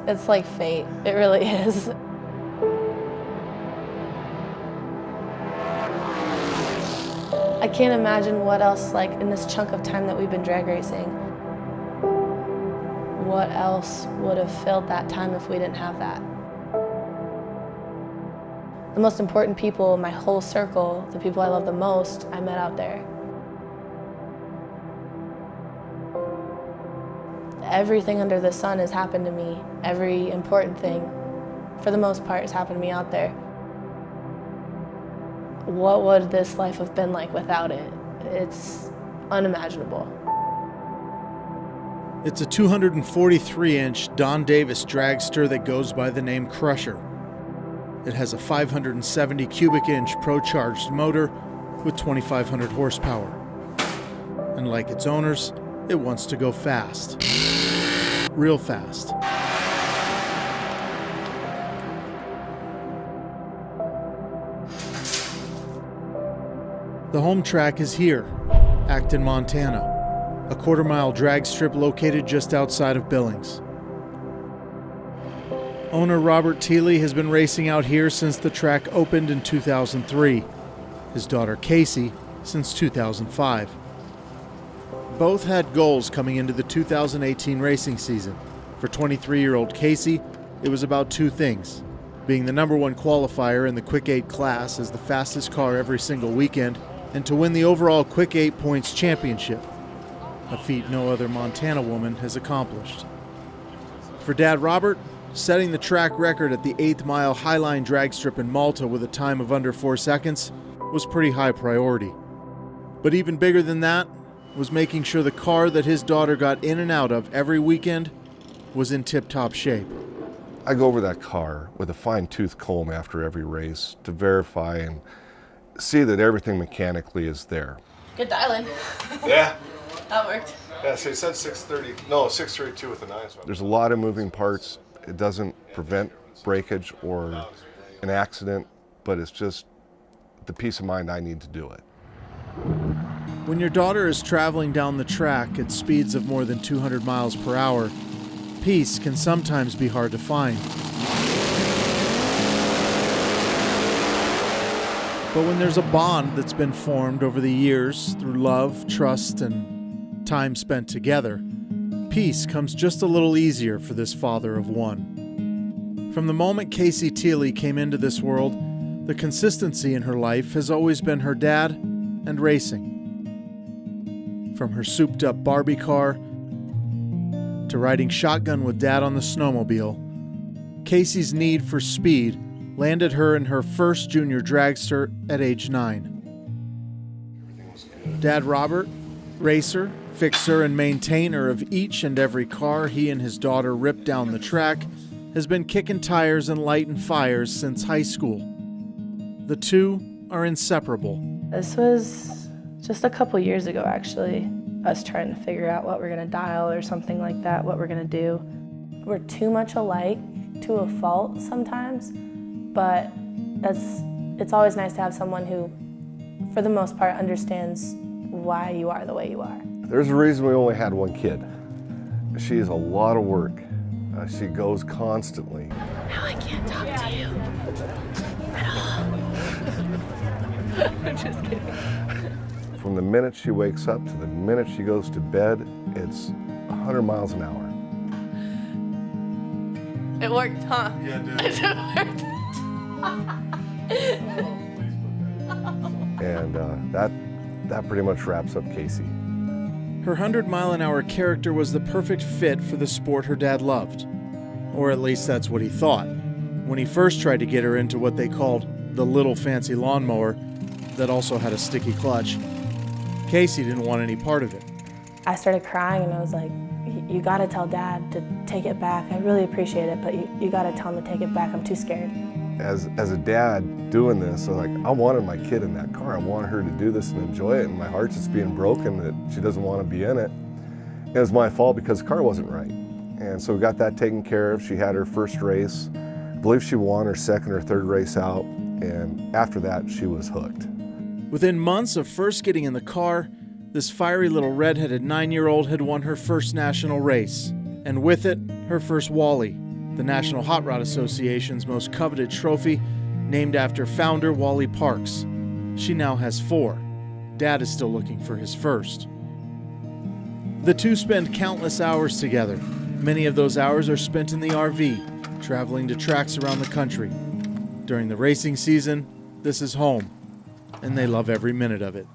It's like fate. It really is. I can't imagine what else, like in this chunk of time that we've been drag racing, what else would have filled that time if we didn't have that. The most important people in my whole circle, the people I love the most, I met out there. Everything under the sun has happened to me. Every important thing, for the most part, has happened to me out there. What would this life have been like without it? It's unimaginable. It's a 243-inch Don Davis dragster that goes by the name Crusher. It has a 570 cubic inch pro-charged motor with 2,500 horsepower. And like its owners, it wants to go fast. Real fast. The home track is here, Acton, Montana, a quarter-mile drag strip located just outside of Billings. Owner Robert Thiele has been racing out here since the track opened in 2003. His daughter Casey since 2005. Both had goals coming into the 2018 racing season. For 23-year-old Casey, it was about two things: being the #1 qualifier in the Quick 8 class as the fastest car every single weekend, and to win the overall Quick 8 points championship, a feat no other Montana woman has accomplished. For Dad Robert, setting the track record at the 8th mile Highline drag strip in Malta with a time of under 4 seconds was pretty high priority. But even bigger than that was making sure the car that his daughter got in and out of every weekend was in tip-top shape. I go over that car with a fine-tooth comb after every race to verify and see that everything mechanically is there. Good dialing. Yeah. That worked. Yeah, so you said 630, no, 632 with the 9. There's a lot of moving parts. It doesn't prevent breakage or an accident, but it's just the peace of mind I need to do it. When your daughter is traveling down the track at speeds of more than 200 miles per hour, peace can sometimes be hard to find. But when there's a bond that's been formed over the years through love, trust, and time spent together, peace comes just a little easier for this father of one. From the moment Casey Thiele came into this world, the consistency in her life has always been her dad and racing. From her souped-up Barbie car to riding shotgun with Dad on the snowmobile, Casey's need for speed landed her in her first junior dragster at age 9. Dad Robert, racer, fixer, and maintainer of each and every car he and his daughter ripped down the track, has been kicking tires and lighting fires since high school. The two are inseparable. This was just a couple years ago, actually, us trying to figure out what we're gonna dial or something like that, what we're gonna do. We're too much alike to a fault sometimes, but it's always nice to have someone who, for the most part, understands why you are the way you are. There's a reason we only had one kid. She is a lot of work. She goes constantly. Now I can't talk to you at all. I'm just kidding. From the minute she wakes up to the minute she goes to bed, it's 100 miles an hour. It worked, huh? Yeah, it did. It worked. And that pretty much wraps up Casey. Her 100-mile-an-hour character was the perfect fit for the sport her dad loved. Or at least that's what he thought, when he first tried to get her into what they called the little fancy lawnmower that also had a sticky clutch. Casey didn't want any part of it. I started crying and I was like, you gotta tell Dad to take it back. I really appreciate it, but you gotta tell him to take it back. I'm too scared. As a dad doing this, I wanted my kid in that car. I wanted her to do this and enjoy it, and my heart's just being broken that she doesn't want to be in it. It was my fault because the car wasn't right. And so we got that taken care of. She had her first race. I believe she won her second or third race out, and after that, she was hooked. Within months of first getting in the car, this fiery little redheaded 9-year-old had won her first national race, and with it, her first Wally. the National Hot Rod Association's most coveted trophy, named after founder Wally Parks. She now has 4. Dad is still looking for his first. The two spend countless hours together. Many of those hours are spent in the RV, traveling to tracks around the country. During the racing season, this is home, and they love every minute of it.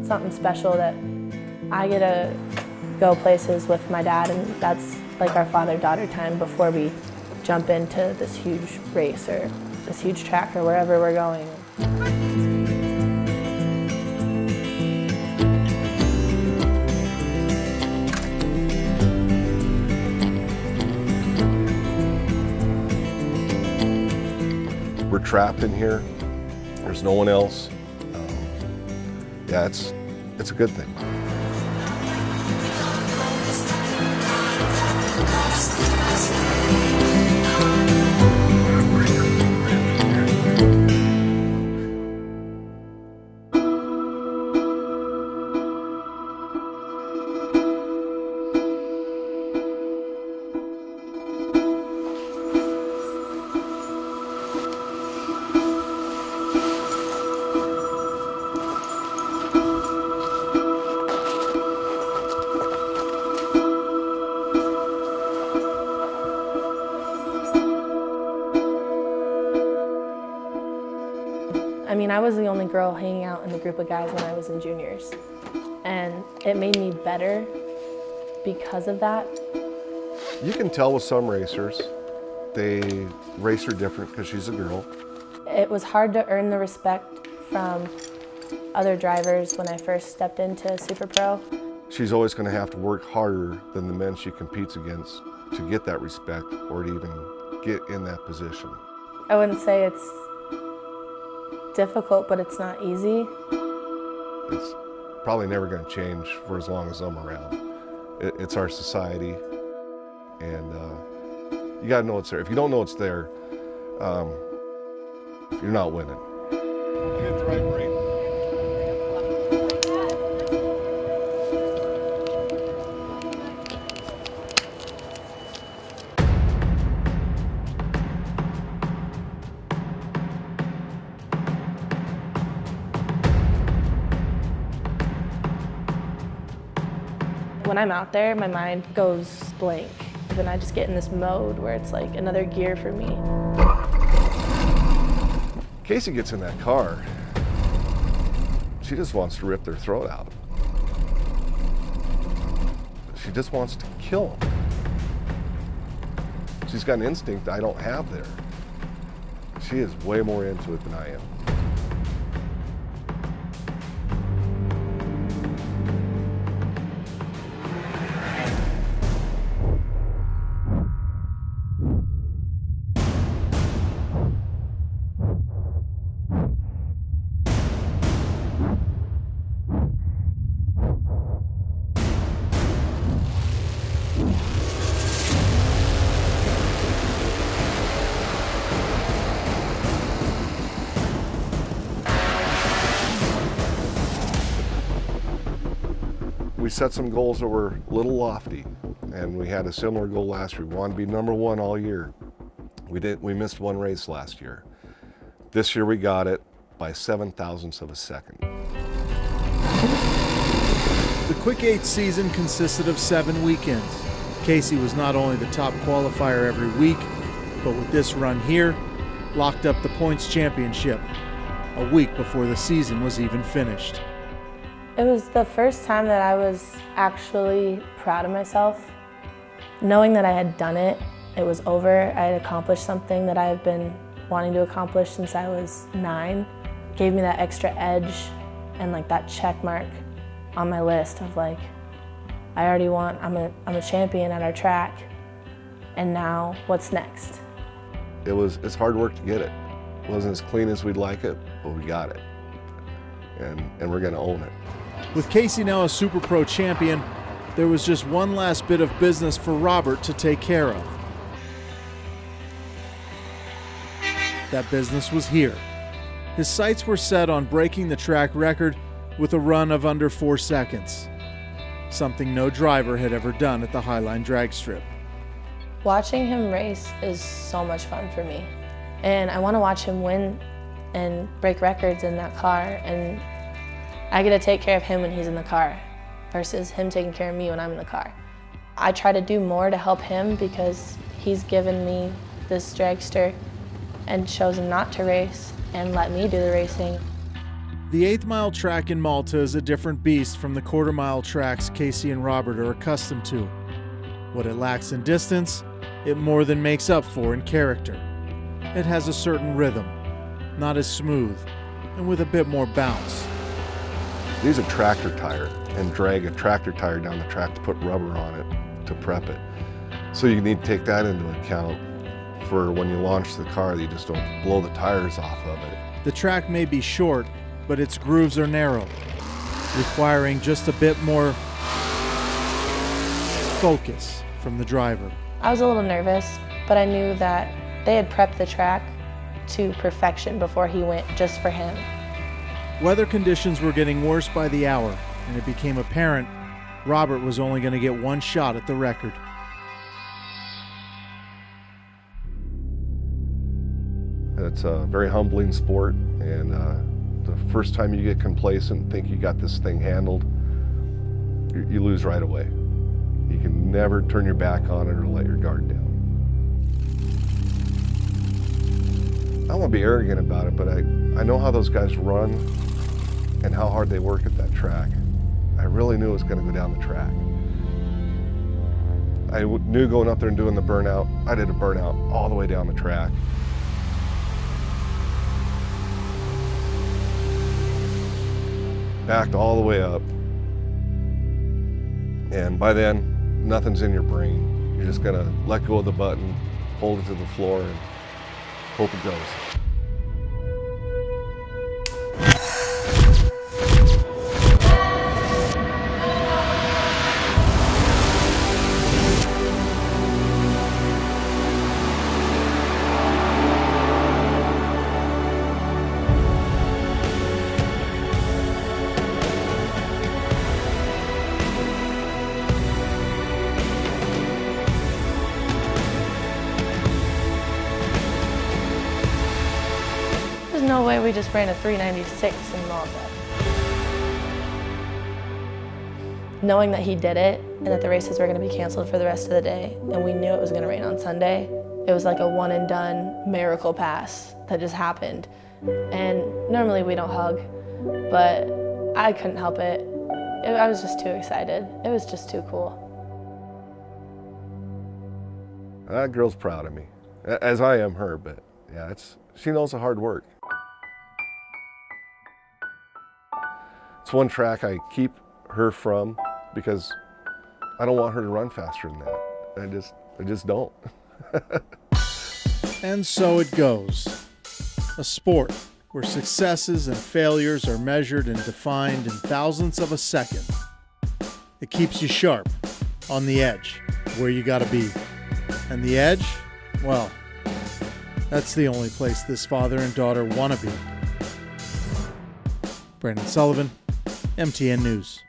Something special that I get to go places with my dad, and that's like our father-daughter time before we jump into this huge race or this huge track or wherever we're going. We're trapped in here. There's no one else. Yeah, it's a good thing. I mean, I was the only girl hanging out in the group of guys when I was in juniors. And it made me better because of that. You can tell with some racers, they race her different because she's a girl. It was hard to earn the respect from other drivers when I first stepped into Super Pro. She's always going to have to work harder than the men she competes against to get that respect or to even get in that position. I wouldn't say it's difficult, but it's not easy. It's probably never going to change for as long as I'm around. It's our society, and you got to know it's there. If you don't know it's there, you're not winning. Get the right brake. When I'm out there, my mind goes blank. Then I just get in this mode where it's like another gear for me. Casey gets in that car, she just wants to rip their throat out. She just wants to kill them. She's got an instinct I don't have there. She is way more into it than I am. We set some goals that were a little lofty, and we had a similar goal last year. We wanted to be #1 all year. We missed one race last year. This year we got it by 7/1000ths of a second. The Quick 8 season consisted of 7 weekends. Casey was not only the top qualifier every week, but with this run here, locked up the points championship a week before the season was even finished. It was the first time that I was actually proud of myself. Knowing that I had done it, it was over, I had accomplished something that I have been wanting to accomplish since I was 9. Gave me that extra edge and like that check mark on my list of like, I already won, I'm a champion at our track, and now what's next? It's hard work to get it. It wasn't as clean as we'd like it, but we got it. And we're gonna own it. With Casey now a Super Pro champion, there was just one last bit of business for Robert to take care of. That business was here, His sights were set on breaking the track record with a run of under 4 seconds, something no driver had ever done at the Highline drag strip. Watching him race is so much fun for me. And I want to watch him win and break records in that car. And I get to take care of him when he's in the car versus him taking care of me when I'm in the car. I try to do more to help him because he's given me this dragster and chosen not to race and let me do the racing. The 8th mile track in Malta is a different beast from the quarter-mile tracks Casey and Robert are accustomed to. What it lacks in distance, it more than makes up for in character. It has a certain rhythm, not as smooth, and with a bit more bounce. Use a tractor tire and drag a tractor tire down the track to put rubber on it to prep it. So you need to take that into account for when you launch the car, that you just don't blow the tires off of it. The track may be short, but its grooves are narrow, requiring just a bit more focus from the driver. I was a little nervous, but I knew that they had prepped the track to perfection before he went just for him. Weather conditions were getting worse by the hour, and it became apparent Robert was only going to get one shot at the record. It's a very humbling sport, and the first time you get complacent and think you got this thing handled, you lose right away. You can never turn your back on it or let your guard down. I don't want to be arrogant about it, but I know how those guys run and how hard they work at that track. I really knew it was going to go down the track. I knew going up there and doing the burnout, I did a burnout all the way down the track. Backed all the way up. And by then, nothing's in your brain. You're just gonna let go of the button, hold it to the floor, and hope it goes. There's no way we just ran a 396 in Malta. Knowing that he did it and that the races were going to be canceled for the rest of the day, and we knew it was going to rain on Sunday, it was like a one and done miracle pass that just happened. And normally we don't hug, but I couldn't help it. I was just too excited. It was just too cool. That girl's proud of me, as I am her, but yeah, she knows the hard work. It's one track I keep her from because I don't want her to run faster than that. I just don't. And so it goes. A sport where successes and failures are measured and defined in thousandths of a second. It keeps you sharp, on the edge, where you gotta be. And the edge, well, that's the only place this father and daughter wanna be. Brandon Sullivan, MTN News.